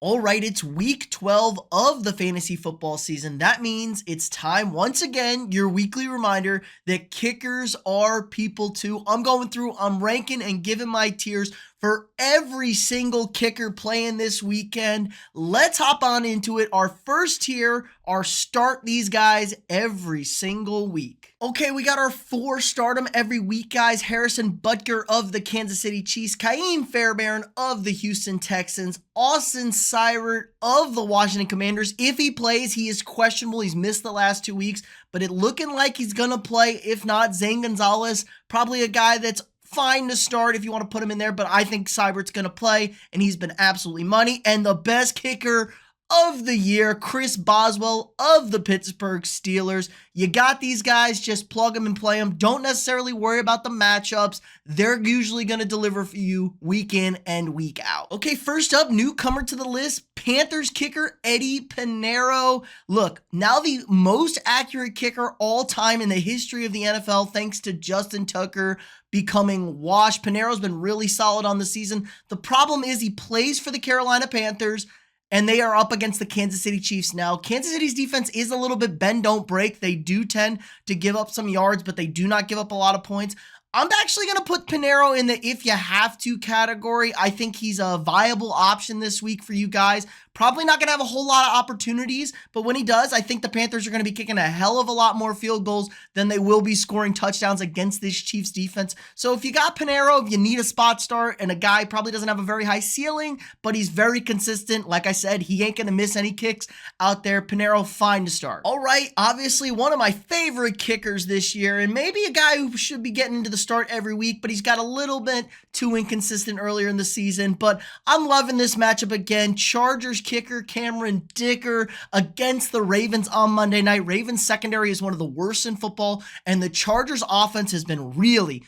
All right, it's week 12 of the fantasy football season. That means it's time, once again, your weekly reminder that kickers are people too. I'm ranking and giving my tiers for every single kicker playing this weekend. Let's hop on into it. Our first tier are start these guys every single week. Okay, we got our 4 start them every week guys. Harrison Butker of the Kansas City Chiefs, Ka'im Fairbairn of the Houston Texans, Austin Seibert of the Washington Commanders. If he plays, he is questionable. He's missed the last 2 weeks, but it looking like he's going to play. If not, Zane Gonzalez, probably a guy that's fine to start if you want to put him in there, but I think Seibert's going to play, and he's been absolutely money. And the best kicker of the year, Chris Boswell of the Pittsburgh Steelers. You got these guys, just plug them and play them. Don't necessarily worry about the matchups. They're usually going to deliver for you week in and week out. Okay, first up, newcomer to the list, Panthers kicker Eddie Pineiro. Look, now the most accurate kicker all time in the history of the NFL, thanks to Justin Tucker becoming washed. Pineiro's been really solid on the season. The problem is he plays for the Carolina Panthers, and they are up against the Kansas City Chiefs now. Kansas City's defense is a little bit bend, don't break. They do tend to give up some yards, but they do not give up a lot of points. I'm actually going to put Pineiro in the if you have to category. I think he's a viable option this week for you guys. Probably not going to have a whole lot of opportunities, but when he does, I think the Panthers are going to be kicking a hell of a lot more field goals than they will be scoring touchdowns against this Chiefs defense. So if you got Pineiro, if you need a spot start and a guy probably doesn't have a very high ceiling, but he's very consistent, like I said, he ain't going to miss any kicks out there. Pineiro, fine to start. All right, obviously one of my favorite kickers this year, and maybe a guy who should be getting into the start every week, but he's got a little bit too inconsistent earlier in the season. But I'm loving this matchup again. Chargers kicker Cameron Dicker against the Ravens on Monday night. Ravens secondary is one of the worst in football, and the Chargers offense has been really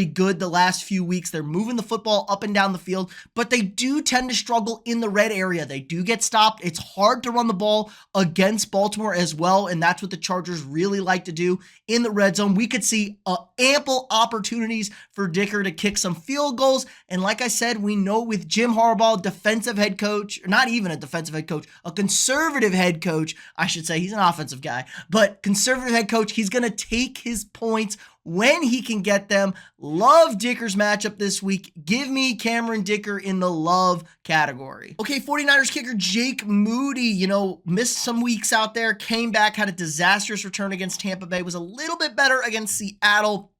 good the last few weeks. They're moving the football up and down the field, but they do tend to struggle in the red area. They do get stopped. It's hard to run the ball against Baltimore as well, and that's what the Chargers really like to do in the red zone. We could see ample opportunities for Dicker to kick some field goals, and like I said, we know with Jim Harbaugh, defensive head coach, or not even a defensive head coach, a conservative head coach, I should say. He's an offensive guy, but conservative head coach, he's going to take his points when he can get them. Love Dicker's matchup this week. Give me Cameron Dicker in the love category. Okay, 49ers kicker Jake Moody, missed some weeks out there, came back, had a disastrous return against Tampa Bay, was a little bit better against Seattle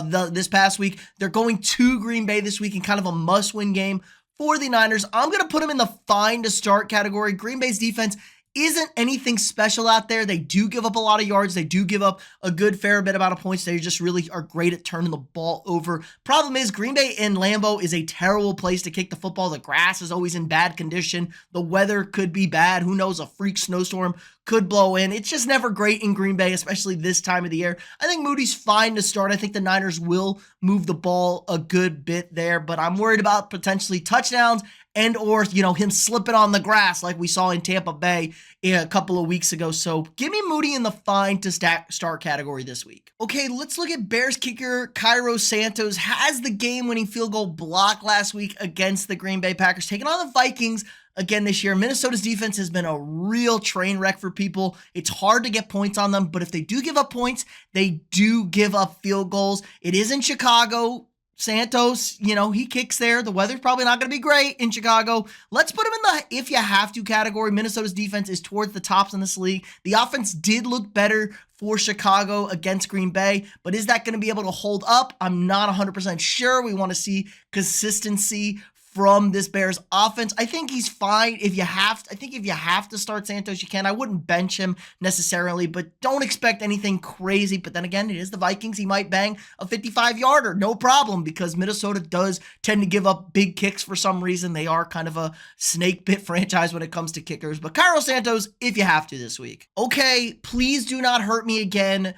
this past week. They're going to Green Bay this week in kind of a must-win game for the Niners. I'm going to put him in the fine to start category. Green Bay's defense isn't anything special out there. They do give up a lot of yards. They do give up a good fair bit amount of points. They just really are great at turning the ball over. Problem is, Green Bay in Lambeau is a terrible place to kick the football. The grass is always in bad condition. The weather could be bad. Who knows? A freak snowstorm could blow in. It's just never great in Green Bay, especially this time of the year. I think Moody's fine to start. I think the Niners will move the ball a good bit there, but I'm worried about potentially touchdowns and or, him slipping on the grass like we saw in Tampa Bay a couple of weeks ago. So give me Moody in the fine to start category this week. Okay, let's look at Bears kicker Cairo Santos. Has the game-winning field goal block last week against the Green Bay Packers, taking on the Vikings again this year. Minnesota's defense has been a real train wreck for people. It's hard to get points on them, but if they do give up points, they do give up field goals. It is in Chicago. Santos, he kicks there. The weather's probably not going to be great in Chicago. Let's put him in the if you have to category. Minnesota's defense is towards the tops in this league. The offense did look better for Chicago against Green Bay, but is that going to be able to hold up? I'm not 100% sure. We want to see consistency from this Bears offense. I think he's fine. If you have to start Santos, you can. I wouldn't bench him necessarily, but don't expect anything crazy. But then again, it is the Vikings. He might bang a 55-yarder, no problem, because Minnesota does tend to give up big kicks for some reason. They are kind of a snake pit franchise when it comes to kickers. But Cairo Santos, if you have to this week. Okay, please do not hurt me again.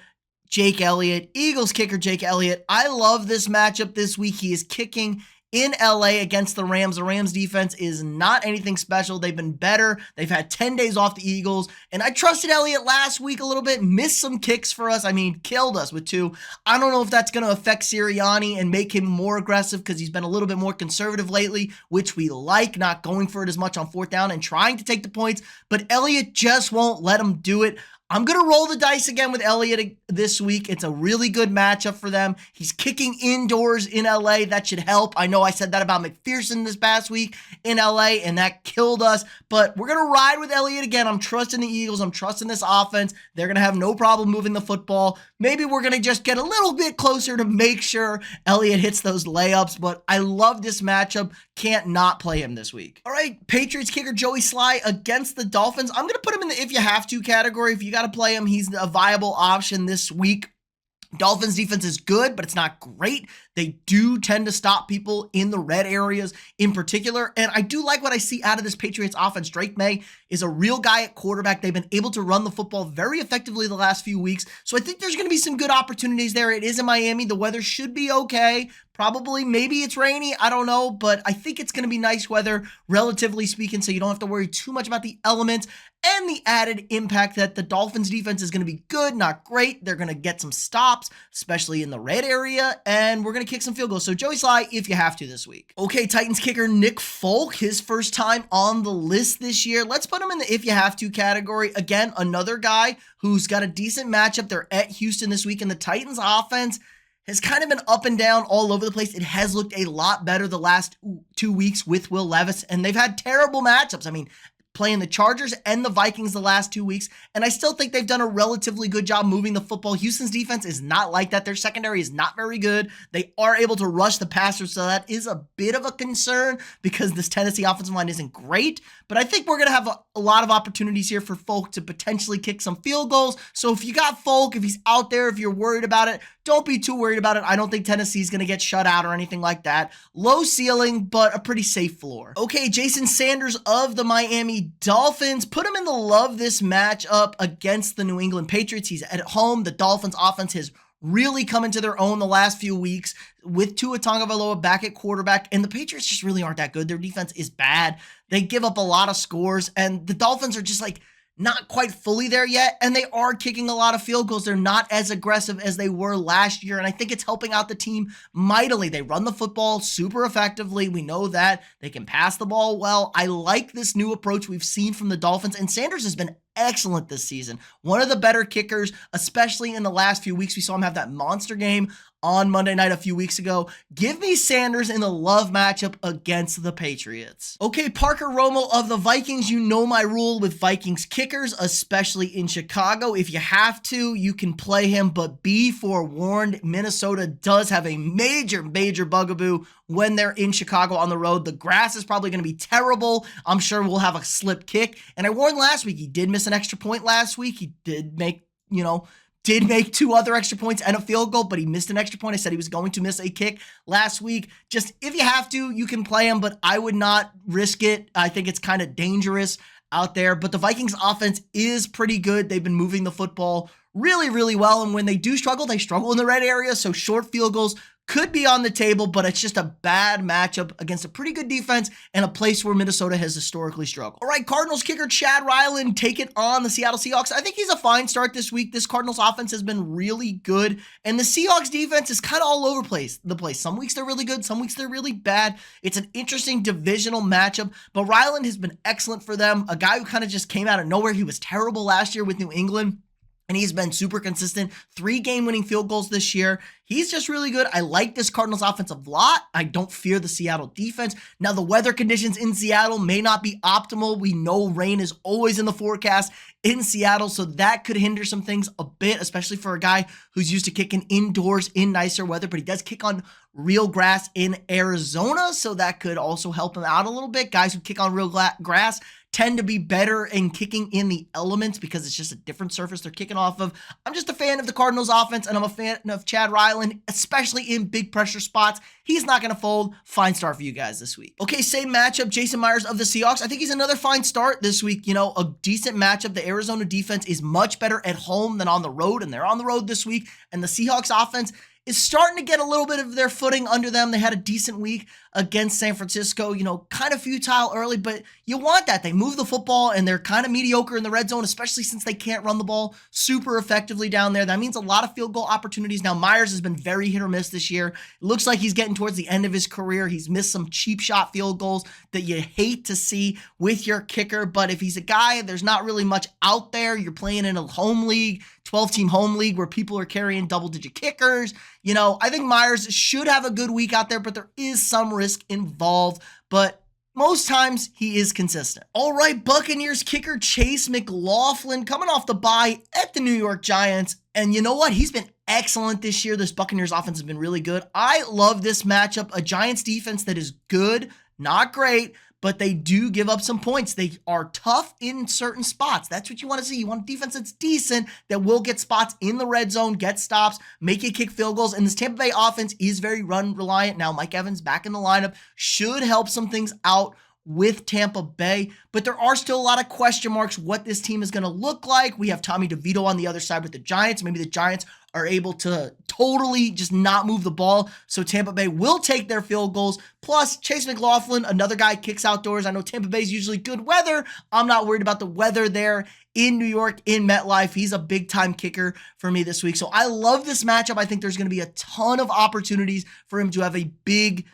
Jake Elliott, Eagles kicker Jake Elliott. I love this matchup this week. He is kicking in LA against the Rams. The Rams defense is not anything special. They've been better. They've had 10 days off the Eagles, and I trusted Elliott last week a little bit, missed some kicks for us. I mean, killed us with 2. I don't know if that's going to affect Sirianni and make him more aggressive because he's been a little bit more conservative lately, which we like, not going for it as much on 4th down and trying to take the points, but Elliott just won't let him do it. I'm going to roll the dice again with Elliott this week. It's a really good matchup for them. He's kicking indoors in LA. That should help. I know I said that about McPherson this past week in LA, and that killed us. But we're going to ride with Elliott again. I'm trusting the Eagles. I'm trusting this offense. They're going to have no problem moving the football. Maybe we're going to just get a little bit closer to make sure Elliott hits those layups. But I love this matchup. Can't not play him this week. All right, Patriots kicker Joey Slye against the Dolphins. I'm going to put him in the if you have to category. If you got to play him, he's a viable option this week. Dolphins defense is good, but it's not great. They do tend to stop people in the red areas in particular. And I do like what I see out of this Patriots offense. Drake May is a real guy at quarterback. They've been able to run the football very effectively the last few weeks. So I think there's going to be some good opportunities there. It is in Miami. The weather should be okay. Probably, maybe it's rainy. I don't know, but I think it's going to be nice weather, relatively speaking, so you don't have to worry too much about the elements and the added impact that the Dolphins defense is going to be good, not great. They're going to get some stops, especially in the red area, and we're going to kick some field goals. So Joey Slye, if you have to this week. Okay, Titans kicker Nick Folk, his first time on the list this year. Let's put him in the if you have to category. Again, another guy who's got a decent matchup. They're at Houston this week, and the Titans offense has kind of been up and down all over the place. It has looked a lot better the last 2 weeks with Will Levis, and they've had terrible matchups. I mean, playing the Chargers and the Vikings the last 2 weeks, and I still think they've done a relatively good job moving the football. Houston's defense is not like that. Their secondary is not very good. They are able to rush the passer, so that is a bit of a concern because this Tennessee offensive line isn't great, but I think we're going to have a lot of opportunities here for Folk to potentially kick some field goals. So if you got Folk, if he's out there, if you're worried about it, don't be too worried about it. I don't think Tennessee's going to get shut out or anything like that. Low ceiling, but a pretty safe floor. Okay, Jason Sanders of the Miami Dolphins. Put him in the love this matchup against the New England Patriots. He's at home. The Dolphins offense has really come into their own the last few weeks with Tua Tagovailoa back at quarterback, and the Patriots just really aren't that good. Their defense is bad. They give up a lot of scores, and the Dolphins are just like not quite fully there yet, and they are kicking a lot of field goals. They're not as aggressive as they were last year, and I think it's helping out the team mightily. They run the football super effectively. We know that. They can pass the ball well. I like this new approach we've seen from the Dolphins, and Sanders has been excellent this season. One of the better kickers, especially in the last few weeks. We saw him have that monster game on Monday night a few weeks ago. Give me Sanders in the love matchup against the Patriots. Okay, Parker Romo of the Vikings. You know my rule with Vikings kickers, especially in Chicago. If you have to, you can play him, but be forewarned, Minnesota does have a major bugaboo when they're in Chicago on the road. The grass is probably going to be terrible. I'm sure we'll have a slip kick. And I warned last week, he did miss an extra point last week. He did make 2 other extra points and a field goal, but he missed an extra point. I said he was going to miss a kick last week. Just if you have to, you can play him, but I would not risk it. I think it's kind of dangerous out there, but the Vikings offense is pretty good. They've been moving the football really well, and when they do struggle, they struggle in the red area, so short field goals could be on the table, but it's just a bad matchup against a pretty good defense and a place where Minnesota has historically struggled. All right, Cardinals kicker Chad Ryland take it on the Seattle Seahawks. I think he's a fine start this week. This Cardinals offense has been really good, and the Seahawks defense is kind of all over the place. Some weeks they're really good, some weeks they're really bad. It's an interesting divisional matchup, but Ryland has been excellent for them. A guy who kind of just came out of nowhere. He was terrible last year with New England, and he's been super consistent. 3 game-winning field goals this year. He's just really good. I like this Cardinals offensive lot. I don't fear the Seattle defense. Now, the weather conditions in Seattle may not be optimal. We know rain is always in the forecast in Seattle, so that could hinder some things a bit, especially for a guy who's used to kicking indoors in nicer weather, but he does kick on real grass in Arizona, so that could also help him out a little bit. Guys who kick on real grass tend to be better in kicking in the elements because it's just a different surface they're kicking off of. I'm just a fan of the Cardinals offense, and I'm a fan of Chad Ryland, especially in big pressure spots. He's not going to fold. Fine start for you guys this week. Okay, same matchup. Jason Myers of the Seahawks. I think he's another fine start this week. A decent matchup. The Arizona defense is much better at home than on the road, and they're on the road this week. And the Seahawks offense is starting to get a little bit of their footing under them. They had a decent week against San Francisco. Kind of futile early, but you want that. They move the football and they're kind of mediocre in the red zone, especially since they can't run the ball super effectively down there. That means a lot of field goal opportunities. Now, Myers has been very hit or miss this year. It looks like he's getting towards the end of his career. He's missed some cheap shot field goals that you hate to see with your kicker, but if he's a guy, there's not really much out there. You're playing in a home league, 12-team home league where people are carrying double-digit kickers. I think Myers should have a good week out there, but there is some risk involved. But most times, he is consistent. All right, Buccaneers kicker Chase McLaughlin coming off the bye at the New York Giants. And you know what? He's been excellent this year. This Buccaneers offense has been really good. I love this matchup. A Giants defense that is good, not great, but they do give up some points. They are tough in certain spots. That's what you want to see. You want a defense that's decent, that will get spots in the red zone, get stops, make you kick field goals. And this Tampa Bay offense is very run reliant. Now, Mike Evans back in the lineup should help some things out with Tampa Bay, but there are still a lot of question marks what this team is going to look like. We have Tommy DeVito on the other side with the Giants. Maybe the Giants are able to totally just not move the ball, so Tampa Bay will take their field goals. Plus, Chase McLaughlin, another guy, kicks outdoors. I know Tampa Bay is usually good weather. I'm not worried about the weather there in New York, in MetLife. He's a big-time kicker for me this week, so I love this matchup. I think there's going to be a ton of opportunities for him to have a big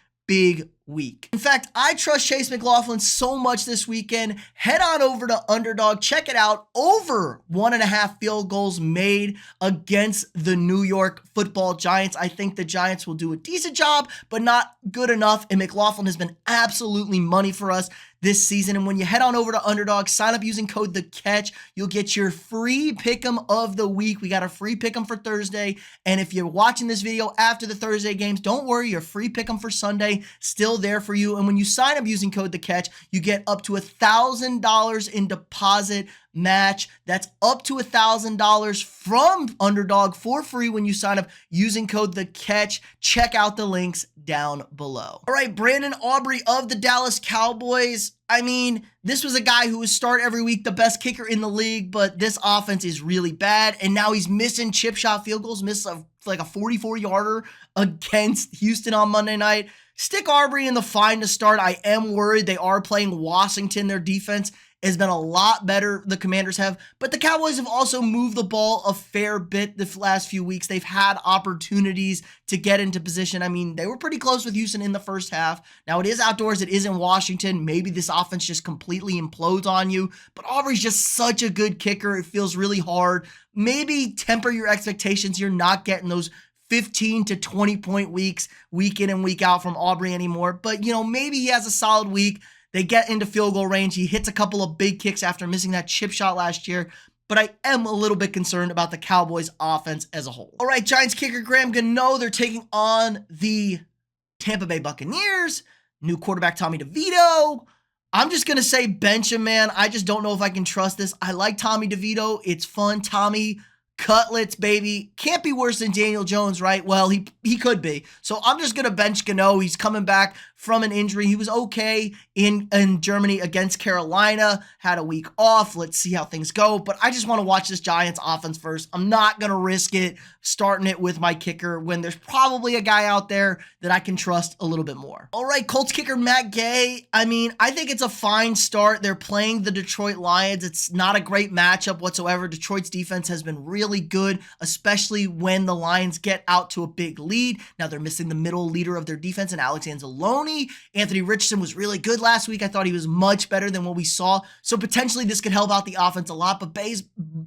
week. In fact, I trust Chase McLaughlin so much this weekend. Head on over to Underdog. Check it out. Over 1.5 field goals made against the New York Football Giants. I think the Giants will do a decent job, but not good enough. And McLaughlin has been absolutely money for us this season. And when you head on over to Underdog, sign up using code THECATCH, you'll get your free pick'em of the week. We got a free pick'em for Thursday. And if you're watching this video after the Thursday games, don't worry, your free pick'em for Sunday still there for you. And when you sign up using code THECATCH, you get up to $1,000 in deposit match. That's up to $1,000 from Underdog for free when you sign up using code THECATCH. Check out the links down below. All right, Brandon Aubrey of the Dallas Cowboys. I mean, this was a guy who would start every week, the best kicker in the league, but this offense is really bad, and now he's missing chip shot field goals, missed like a 44-yarder against Houston on Monday night. Stick Aubrey in the fine to start. I am worried. They are playing Washington. Their defense has been a lot better, the Commanders have, but the Cowboys have also moved the ball a fair bit the last few weeks. They've had opportunities to get into position. I mean, they were pretty close with Houston in the first half. Now, it is outdoors. It is in Washington. Maybe this offense just completely implodes on you, but Aubrey's just such a good kicker. It feels really hard. Maybe temper your expectations. You're not getting those 15 to 20 point weeks, week in and week out from Aubrey anymore, but maybe he has a solid week. They get into field goal range. He hits a couple of big kicks after missing that chip shot last year, but I am a little bit concerned about the Cowboys offense as a whole. All right, Giants kicker Gano, they're taking on the Tampa Bay Buccaneers. New quarterback Tommy DeVito. I'm just going to say bench him, man. I just don't know if I can trust this. I like Tommy DeVito. It's fun. Tommy cutlets, baby. Can't be worse than Daniel Jones, right? Well, he could be. So I'm just going to bench Gano. He's coming back from an injury. He was okay in Germany against Carolina, had a week off. Let's see how things go. But I just want to watch this Giants offense first. I'm not going to risk it starting it with my kicker when there's probably a guy out there that I can trust a little bit more. All right, Colts kicker Matt Gay. I mean, I think it's a fine start. They're playing the Detroit Lions. It's not a great matchup whatsoever. Detroit's defense has been really good, especially when the Lions get out to a big lead. Now they're missing the middle leader of their defense in Alex Anzalone. Anthony Richardson was really good last week. I thought he was much better than what we saw. So potentially this could help out the offense a lot, but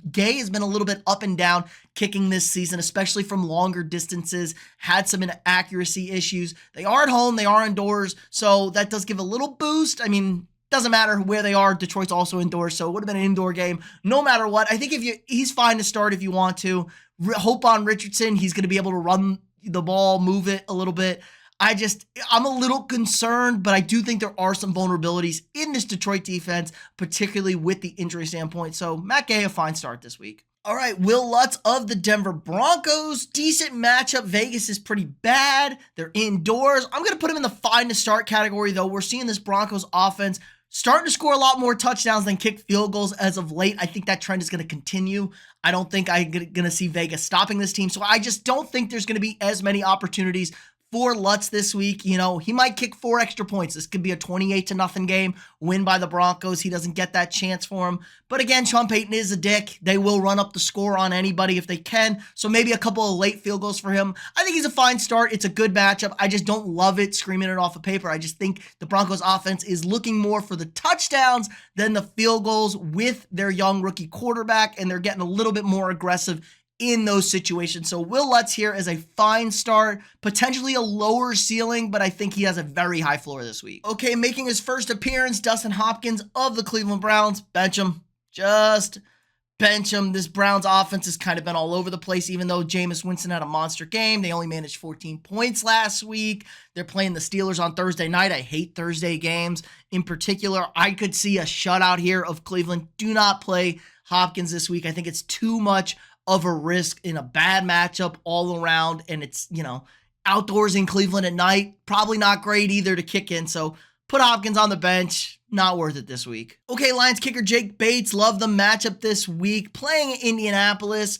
Gay has been a little bit up and down kicking this season, especially from longer distances, had some inaccuracy issues. They are at home, they are indoors, so that does give a little boost. I mean, doesn't matter where they are. Detroit's also indoors, so it would have been an indoor game no matter what. I think he's fine to start if you want to. Hope on Richardson. He's going to be able to run the ball, move it a little bit. I'm a little concerned, but I do think there are some vulnerabilities in this Detroit defense, particularly with the injury standpoint. So Matt Gay, a fine start this week. All right, Will Lutz of the Denver Broncos. Decent matchup. Vegas is pretty bad. They're indoors. I'm going to put him in the fine to start category, though. We're seeing this Broncos offense starting to score a lot more touchdowns than kick field goals as of late. I think that trend is going to continue. I don't think I'm going to see Vegas stopping this team. So I just don't think there's going to be as many opportunities for Lutz this week. You know, he might kick 4 extra points. This could be a 28-0 game, win by the Broncos. He doesn't get that chance for him. But again, Sean Payton is a dick. They will run up the score on anybody if they can. So maybe a couple of late field goals for him. I think he's a fine start. It's a good matchup. I just don't love it screaming it off of paper. I just think the Broncos offense is looking more for the touchdowns than the field goals with their young rookie quarterback, and they're getting a little bit more aggressive in those situations. So Will Lutz here is a fine start, potentially a lower ceiling, but I think he has a very high floor this week. Okay, making his first appearance, Dustin Hopkins of the Cleveland Browns. Bench him. Just bench him. This Browns offense has kind of been all over the place, even though Jameis Winston had a monster game. They only managed 14 points last week. They're playing the Steelers on Thursday night. I hate Thursday games. In particular, I could see a shutout here of Cleveland. Do not play Hopkins this week. I think it's too much of a risk in a bad matchup all around, and it's, you know, outdoors in Cleveland at night. Probably not great either to kick in, so put Hopkins on the bench. Not worth it this week. Okay, Lions kicker Jake Bates. Love the matchup this week. Playing Indianapolis.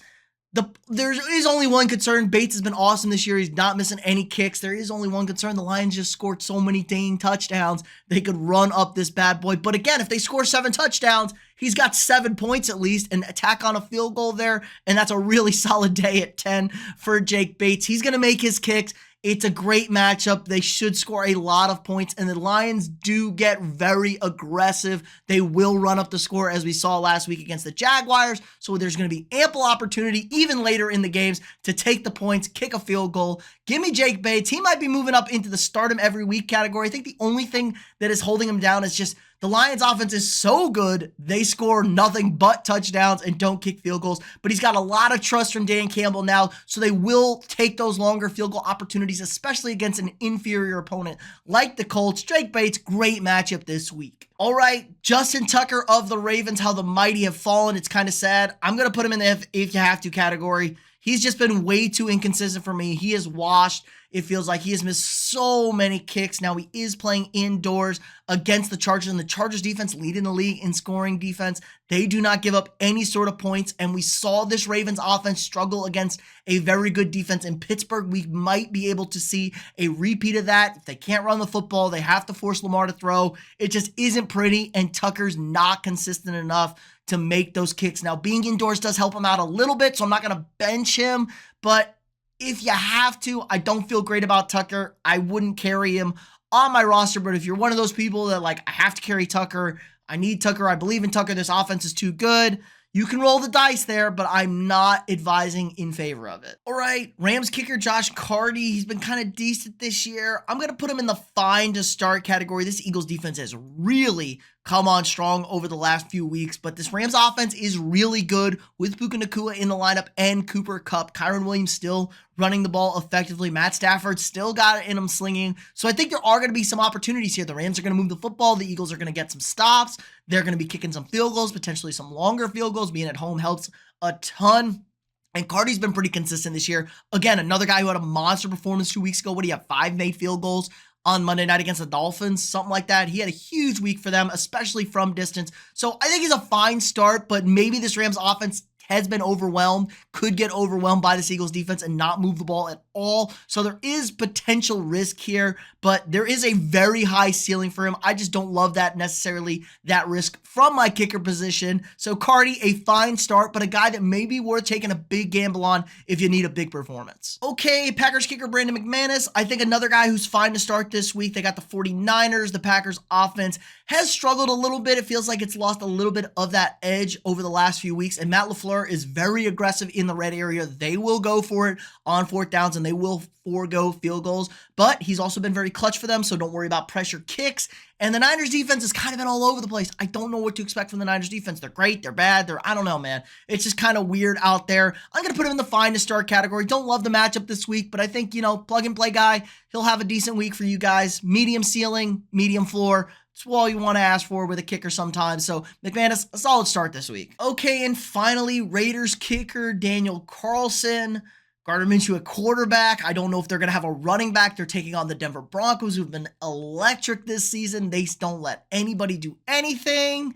There is only one concern. Bates has been awesome this year. He's not missing any kicks. There is only one concern. The Lions just scored so many dang touchdowns. They could run up this bad boy. But again, if they score 7 touchdowns, he's got 7 points at least and attack on a field goal there. And that's a really solid day at 10 for Jake Bates. He's going to make his kicks. It's a great matchup. They should score a lot of points, and the Lions do get very aggressive. They will run up the score, as we saw last week against the Jaguars, so there's going to be ample opportunity, even later in the games, to take the points, kick a field goal. Give me Jake Bates. He might be moving up into the start him every week category. I think the only thing that is holding him down is just the Lions offense is so good, they score nothing but touchdowns and don't kick field goals. But he's got a lot of trust from Dan Campbell now, so they will take those longer field goal opportunities, especially against an inferior opponent like the Colts. Jake Bates, great matchup this week. All right, Justin Tucker of the Ravens, how the mighty have fallen. It's kind of sad. I'm going to put him in the if you have to category. He's just been way too inconsistent for me. He is washed. It feels like he has missed so many kicks. Now he is playing indoors against the Chargers, and the Chargers defense leading the league in scoring defense. They do not give up any sort of points, and we saw this Ravens offense struggle against a very good defense in Pittsburgh. We might be able to see a repeat of that. If they can't run the football, they have to force Lamar to throw. It just isn't pretty, and Tucker's not consistent enough to make those kicks. Now, being indoors does help him out a little bit, so I'm not going to bench him, but if you have to, I don't feel great about Tucker. I wouldn't carry him on my roster, but if you're one of those people that like, I have to carry Tucker, I need Tucker, I believe in Tucker, this offense is too good, you can roll the dice there, but I'm not advising in favor of it. All right, Rams kicker Josh Karty. He's been kind of decent this year. I'm going to put him in the fine to start category. This Eagles defense has really come on strong over the last few weeks, but this Rams offense is really good with Puka Nacua in the lineup and Cooper Kupp. Kyron Williams still running the ball effectively. Matt Stafford still got it in him slinging. So I think there are going to be some opportunities here. The Rams are going to move the football. The Eagles are going to get some stops. They're going to be kicking some field goals, potentially some longer field goals. Being at home helps a ton. And Karty's been pretty consistent this year. Again, another guy who had a monster performance 2 weeks ago. What do you have? 5 made field goals on Monday night against the Dolphins, something like that. He had a huge week for them, especially from distance. So I think he's a fine start, but maybe this Rams offense has been overwhelmed, could get overwhelmed by this Eagles defense and not move the ball at all. So there is potential risk here, but there is a very high ceiling for him. I just don't love that necessarily, that risk from my kicker position. So Karty, a fine start, but a guy that may be worth taking a big gamble on if you need a big performance. Okay, Packers kicker Brandon McManus. I think another guy who's fine to start this week. They got the 49ers. The Packers offense has struggled a little bit. It feels like it's lost a little bit of that edge over the last few weeks, and Matt LaFleur is very aggressive in the red area. They will go for it on 4th downs, and they will forego field goals, but he's also been very clutch for them, so don't worry about pressure kicks. And the Niners defense has kind of been all over the place. I don't know what to expect from the Niners defense. They're great, they're bad, I don't know, man. It's just kind of weird out there. I'm going to put him in the fine to start category. Don't love the matchup this week, but I think, plug and play guy, he'll have a decent week for you guys. Medium ceiling, medium floor. It's all you want to ask for with a kicker sometimes. So McManus, a solid start this week. Okay, and finally, Raiders kicker Daniel Carlson. Gardner Minshew at quarterback. I don't know if they're going to have a running back. They're taking on the Denver Broncos, who've been electric this season. They don't let anybody do anything.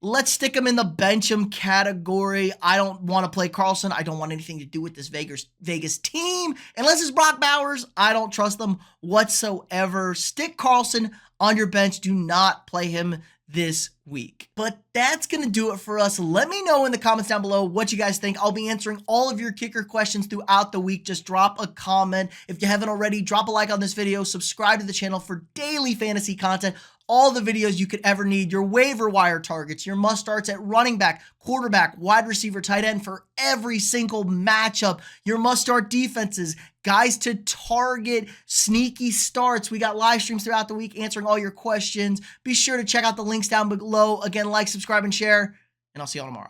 Let's stick him in the bench him category. I don't want to play Carlson. I don't want anything to do with this Vegas team. Unless it's Brock Bowers, I don't trust them whatsoever. Stick Carlson on your bench. Do not play him this week. But that's going to do it for us. Let me know in the comments down below what you guys think. I'll be answering all of your kicker questions throughout the week. Just drop a comment. If you haven't already, drop a like on this video. Subscribe to the channel for daily fantasy content. All the videos you could ever need, your waiver wire targets, your must starts at running back, quarterback, wide receiver, tight end for every single matchup, your must start defenses, guys to target, sneaky starts. We got live streams throughout the week answering all your questions. Be sure to check out the links down below. Again, like, subscribe, and share, and I'll see you all tomorrow.